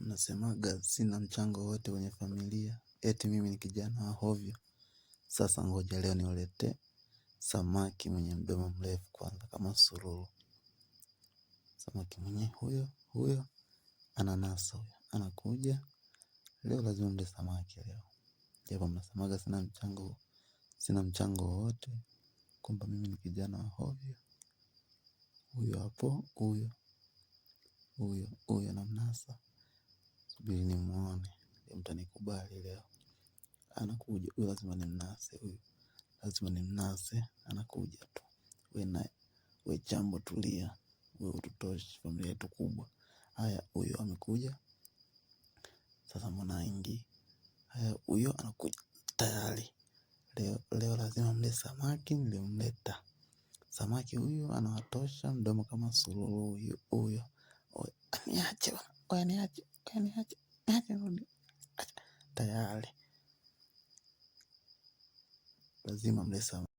Nasemaga sina mchango wote kwenye familia. Eti mimi ni kijana wa hovyo. Sasa ngoja leo niwaletee samaki mwenye mdomo mrefu kwanza kama sululu. Samaki mwenye huyo ananasa huyo. Anakuja. Leo lazima mle samaki leo. Japo mnasemaga sina mchango wote. Kwamba mimi ni kijana wa hovyo. Huyo hapo huyo namnasa. Subiri nimuone. Mtanikubali leo. Anakuja, huyu lazima nimnase, anakuja tu. We jambo tulia, we ututoshi, familia yetu kubwa. Haya, huyo amekuja, sasa mbona haingii? Haya, huyo anakuja, tayari. Leo lazima mle samaki, nilimleta. Samaki huyo anawatosha, mdomo kama sululu huyo. Niache, rudi. Tayari. Lazima mle samaki.